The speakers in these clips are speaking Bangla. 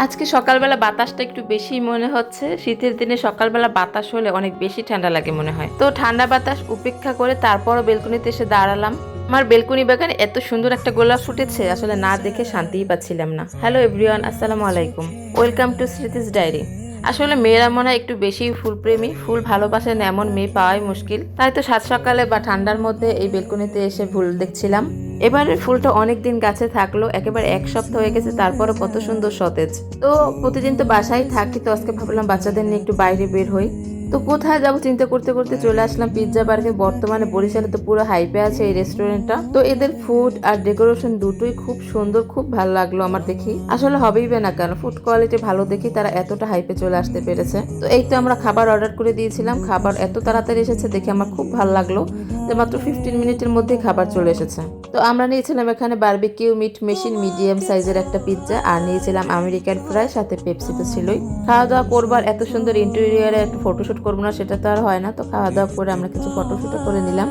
আজকে সকালবেলা বাতাসটা একটু বেশি মনে হচ্ছে। শীতের দিনে সকালবেলা বাতাস হলে অনেক বেশি ঠান্ডা লাগে মনে হয়। তো ঠান্ডা বাতাস উপেক্ষা করে তারপরও বেলকনিতে এসে দাঁড়ালাম। আমার বেলকনি বাগানে এত সুন্দর একটা গোলাপ ফুটেছে, আসলে না দেখে শান্তিই পাচ্ছিলাম না। হ্যালো এভরিওয়ান, আসসালামু আলাইকুম, ওয়েলকাম টু স্মৃতিস ডায়েরি। আসলে মেয়েরা মনে হয় একটু বেশি ফুলপ্রেমী, ফুল ভালোবাসেন এমন মেয়ে পাওয়াই মুশকিল। তাই তো সাত সকালে বা ঠান্ডার মধ্যে এই বেলকনিতে এসে ফুল দেখছিলাম। এবারের ফুলটা অনেক দিন গাছে থাকলো, একেবারে এক সপ্তাহ হয়ে গেছে, তারপরও কত সুন্দর সতেজ। তো প্রতিদিন তো বাসায় থাকি, তো আজকে ভাবলাম বাচ্চাদের নিয়ে একটু বাইরে বের হই। তো কোথায় যাবো চিন্তা করতে করতে চলে আসলাম পিৎজা বার্গে। বর্তমানে বরিশালে তো পুরো হাইপে আছে এই রেস্টুরেন্টটা। তো এদের ফুড আর ডেকোরেশন দুটোই খুব সুন্দর, খুব ভালো লাগলো আমার দেখি। আসলে হবেই বা না কেন, ফুড কোয়ালিটি ভালো দেখি তারা এতটা হাইপে চলে আসতে পেরেছে। তো এই তো আমরা খাবার অর্ডার করে দিয়েছিলাম, খাবার এত তাড়াতাড়ি এসেছে দেখে আমার খুব ভালো লাগলো যে মাত্র 15 মিনিটের মধ্যে খাবার চলে এসেছে। তো আমরা নিয়েছিলাম এখানে বারবিকিউ মিট মেশিন মিডিয়াম সাইজের একটা পিৎজা, আর নিয়েছিলাম আমেরিকান ফ্রাই, সাথে পেপসি তো ছিলই। খাওয়া দাওয়া করবার এত সুন্দর ইন্টেরিয়ারে একটু ফটোশুট করবো না সেটা তো আর হয় না। তো খাওয়া দাওয়া করে আমরা কিছু ফটোশুটও করে নিলাম।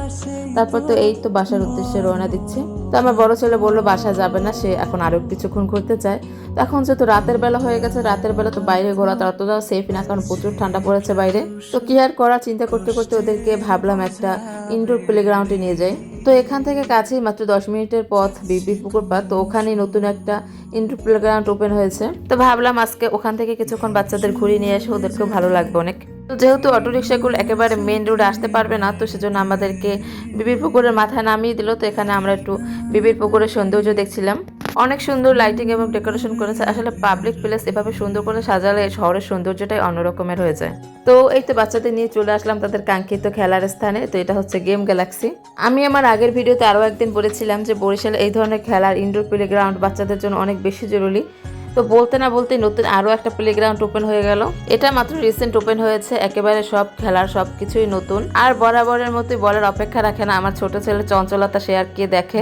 তারপর তো এই তো বাসার উদ্দেশ্যে রওনা দিচ্ছি। তো আমার বড় ছেলে বললো বাসা যাবে না, সে এখন আরো কিছুক্ষণ ঘুরতে চায়। তো এখন যেহেতু রাতের বেলা হয়ে গেছে, রাতের বেলা তো বাইরে ঘোরা ততটাও সেফ না, কারণ প্রচুর ঠান্ডা পড়েছে বাইরে। তো কি আর করা, চিন্তা করতে করতে ওদেরকে ভাবলাম একটা ইনডোর প্লেগ্রাউন্ডে নিয়ে যাই। তো এখান থেকে কাছেই মাত্র 10 মিনিটের পথ বিবির পুকুর পাড়। তো ওখানেই নতুন একটা ইনডোর প্লেগ্রাউন্ড ওপেন হয়েছে। তো ভাবলাম আজকে ওখান থেকে কিছুক্ষণ বাচ্চাদের ঘুরিয়ে নিয়ে এসে ওদেরকেও ভালো লাগবে অনেক। তো যেহেতু অটোরিকশাগুলো একেবারে মেন রোডে আসতে পারবে না, তো সেজন্য আমাদেরকে বিবির পুকুরের মাথায় নামিয়ে দিল। তো এখানে আমরা একটু বিবির পুকুরের সৌন্দর্য দেখছিলাম। অনেক সুন্দর লাইটিং এবং ডেকোরেশন করেছে। আসলে পাবলিক প্লেস এভাবে সুন্দর করে সাজালে শহরের সৌন্দর্যটাই অন্যরকমের হয়ে যায়। তো এই তো বাচ্চাদের নিয়ে চলে আসলাম তাদের কাঙ্ক্ষিত খেলার স্থানে। তো এটা হচ্ছে গেম গ্যালাক্সি। আমি আমার আগের ভিডিওতে আরও একদিন বলেছিলাম যে বরিশালে এই ধরনের খেলার ইনডোর প্লেগ্রাউন্ড বাচ্চাদের জন্য অনেক বেশি জরুরি। তো বলতে না বলতে নতুন আরও একটা প্লেগ্রাউন্ড ওপেন হয়ে গেল। এটা মাত্র রিসেন্ট ওপেন হয়েছে, একেবারে সব খেলার সব কিছুই নতুন। আর বরাবরের মতোই বলার অপেক্ষা রাখে না আমার ছোট ছেলে চঞ্চলতা, সে আর কে দেখে,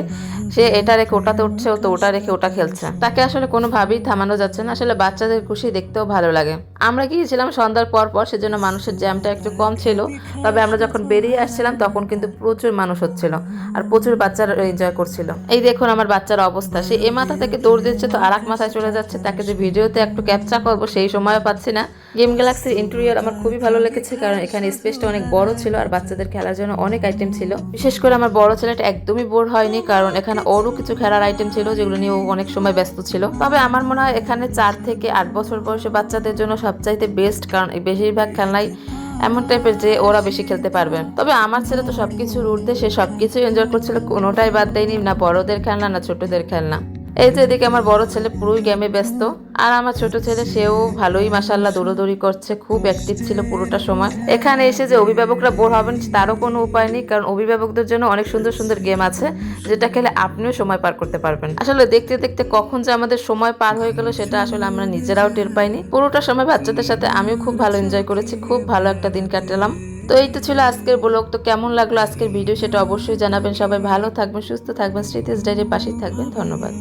সে এটা রেখে ওটাতে উঠছে, তো ওটা রেখে ওটা খেলছে। তাকে আসলে কোনোভাবেই থামানো যাচ্ছে না। আসলে বাচ্চাদের খুশি দেখতেও ভালো লাগে। আমরা গিয়েছিলাম সন্ধ্যার পর পর, সেজন্য মানুষের জ্যামটা একটু কম ছিল। তবে আমরা যখন বেরিয়ে আসছিলাম তখন কিন্তু প্রচুর মানুষ হচ্ছিল, আর প্রচুর বাচ্চারা এনজয় করছিল। এই দেখুন আমার বাচ্চার অবস্থা, সে এ মাথা থেকে দৌড় দিচ্ছে তো আর এক মাথায় চলে যাচ্ছে। তাকে যে ভিডিওতে একটু ক্যাপচার করবো সেই সময়ও পাচ্ছি না। গেম গ্যালাক্সির ইন্টেরিয়র আমার খুবই ভালো লেগেছে, কারণ এখানে স্পেসটা অনেক বড় ছিল আর বাচ্চাদের খেলার জন্য অনেক আইটেম ছিল। বিশেষ করে আমার বড় ছেলেটা একদমই বোর হয়নি, কারণ এখানে ওরও কিছু খেলার আইটেম ছিল যেগুলো নিয়ে ও অনেক সময় ব্যস্ত ছিল। তবে আমার মনে হয় এখানে 4 থেকে 8 বছর বয়সী বাচ্চাদের জন্য সবচাইতে বেস্ট, কারণ বেশিরভাগ খেলনাই এমন টাইপের যে ওরা বেশি খেলতে পারবে। তবে আমার ছেলে তো সবকিছুর ঊর্ধ্বে, সে সবকিছু এনজয় করছিল, কোনোটাই বাদ দেয়নি, না বড়দের খেলনা না ছোটদের খেলনা। এই যে এদিকে আমার বড় ছেলে পুরোই গেমে ব্যস্ত, আর আমার ছোট ছেলে সেও ভালোই মাশাআল্লাহ দৌড়াদৌড়ি করছে, খুব অ্যাক্টিভ ছিল পুরোটা সময়। এখানে এসে যে অভিভাবকরা বোর হবেন তারও কোনো উপায় নেই, কারণ অভিভাবকদের জন্য অনেক সুন্দর সুন্দর গেম আছে যেটা খেলে আপনিও সময় পার করতে পারবেন। আসলে দেখতে দেখতে কখন যে আমাদের সময় পার হয়ে গেল সেটা আসলে আমরা নিজেরাও টের পাইনি। পুরোটা সময় বাচ্চাদের সাথে আমিও খুব ভালো এনজয় করেছি, খুব ভালো একটা দিন কাটালাম। তো এই তো ছিল আজকের ব্লগ। তো কেমন লাগলো আজকের ভিডিও সেটা অবশ্যই জানাবেন। সবাই ভালো থাকবেন, সুস্থ থাকবেন, স্মৃতিস ডায়েরির পাশেই থাকবেন। ধন্যবাদ।